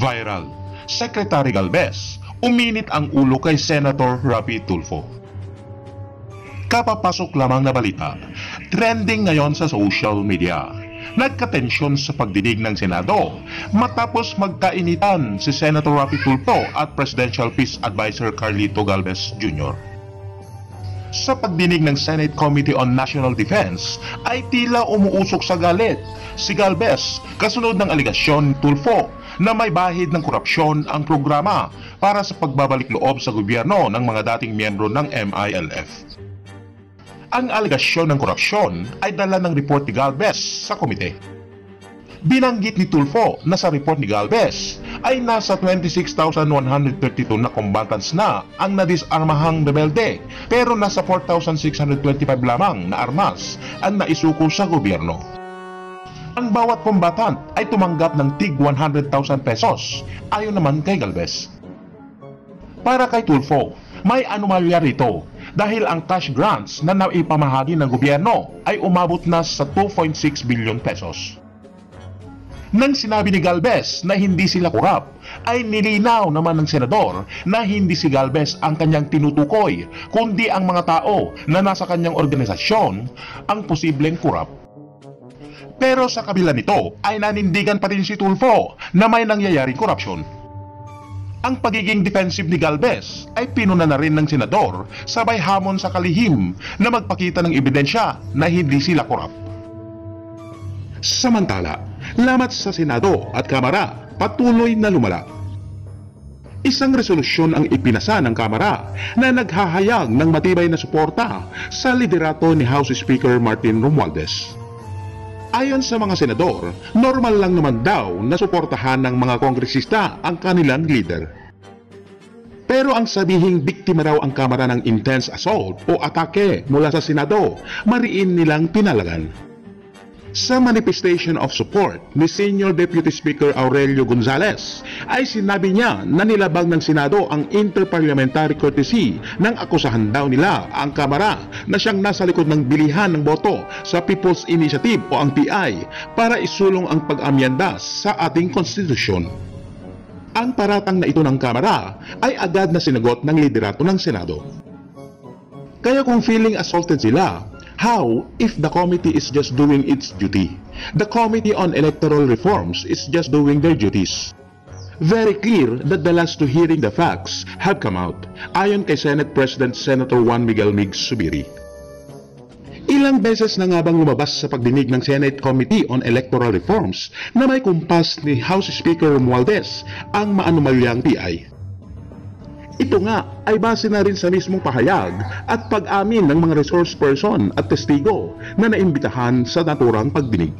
Viral. Secretary Galvez, uminit ang ulo kay Senator Rapi Tulfo. Kapapasok lamang na balita, trending ngayon sa social media. Nagkatensyon sa pagdinig ng Senado matapos magkainitan si Senator Rapi Tulfo at Presidential Peace Advisor Carlito Galvez Jr. Sa pagdinig ng Senate Committee on National Defense ay tila umuusok sa galit si Galvez kasunod ng aligasyon ni Tulfo na may bahid ng korupsyon ang programa para sa pagbabalik loob sa gobyerno ng mga dating miyembro ng MILF. Ang aligasyon ng korupsyon ay dala ng report ni Galvez sa komite. Binanggit ni Tulfo na sa report ni Galvez ay nasa 26,132 na combatants na ang nadisarmahang rebelde, pero nasa 4,625 lamang na armas ang naisuko sa gobyerno. Ang bawat combatant ay tumanggap ng tig 100,000 pesos, ayon naman kay Galvez. Para kay Tulfo, may anomalya rito dahil ang cash grants na naipamahagi ng gobyerno ay umabot na sa 2.6 billion pesos. Nang sinabi ni Galvez na hindi sila korap, ay nilinaw naman ng senador na hindi si Galvez ang kanyang tinutukoy, kundi ang mga tao na nasa kanyang organisasyon ang posibleng korap. Pero sa kabila nito ay nanindigan pa rin si Tulfo na may nangyayaring korupsyon. Ang pagiging defensive ni Galvez ay pinuna na rin ng senador sabay hamon sa kalihim na magpakita ng ebidensya na hindi sila korap. Samantala, lamat sa Senado at Kamara, patuloy na lumala. Isang resolusyon ang ipinasa ng Kamara na naghahayag ng matibay na suporta sa liderato ni House Speaker Martin Romualdez. Ayon sa mga senador, normal lang naman daw na suportahan ng mga kongresista ang kanilang leader. Pero ang sabihing biktima raw ang Kamara ng intense assault o atake mula sa Senado, mariin nilang pinalagan. Sa manifestation of support ni Senior Deputy Speaker Aurelio Gonzales ay sinabi niya na nilabag ng Senado ang interparliamentary courtesy nang akusahan daw nila ang Kamara na siyang nasa likod ng bilihan ng boto sa People's Initiative o ang PI para isulong ang pag-amyenda sa ating konstitusyon. Ang paratang na ito ng Kamara ay agad na sinagot ng liderato ng Senado. Kaya kung feeling assaulted sila, how if the committee is just doing its duty? The Committee on Electoral Reforms is just doing their duties. Very clear that the last two hearing the facts have come out, ayon kay Senate President Senator Juan Miguel Mig Zubiri. Ilang beses na nga bang lumabas sa pagdinig ng Senate Committee on Electoral Reforms na may kumpas ni House Speaker Romualdez ang maanumalyang PI. Ito nga ay base na rin sa mismong pahayag at pag-amin ng mga resource person at testigo na naimbitahan sa naturang pagdinig.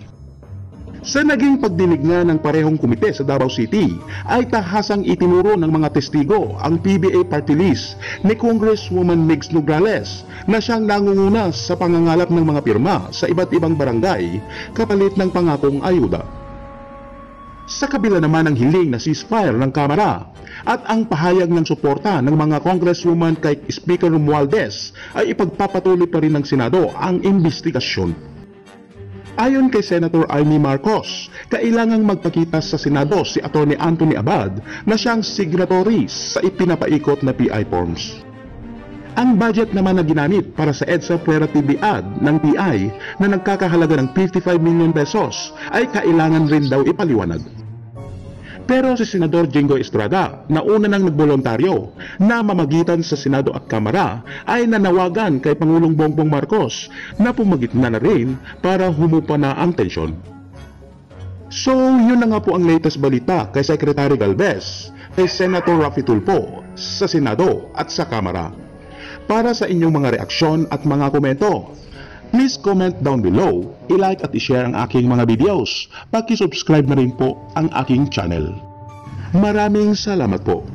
Sa naging pagdinig nga ng parehong komite sa Davao City ay tahasang itinuro ng mga testigo ang PBA party list ni Congresswoman Migs Nograles na siyang nangunguna sa pangangalap ng mga pirma sa iba't ibang barangay kapalit ng pangakong ayuda. Sa kabila naman ng hiling na ceasefire ng Kamara at ang pahayag ng suporta ng mga congresswoman kay Speaker Romualdez ay ipagpapatuloy pa rin ng Senado ang investigasyon. Ayon kay Senator Amy Marcos, kailangang magpakita sa Senado si Atty. Anthony Abad na siyang signatory sa ipinapaikot na PI forms. Ang budget naman na ginamit para sa EDSA Puera TV ad ng PI na nagkakahalaga ng 55 million pesos ay kailangan rin daw ipaliwanag. Pero si Senador Jinggoy Estrada, na una nang nagbolontaryo na mamagitan sa Senado at Kamara, ay nanawagan kay Pangulong Bongbong Marcos na pumagitna na rin para humupa na ang tensyon. So yun na nga po ang latest balita kay Secretary Galvez, kay Senator Rapi Tulfo sa Senado at sa Kamara. Para sa inyong mga reaksyon at mga komento, please comment down below, i-like at i-share ang aking mga videos, paki-subscribe na rin po ang aking channel. Maraming salamat po.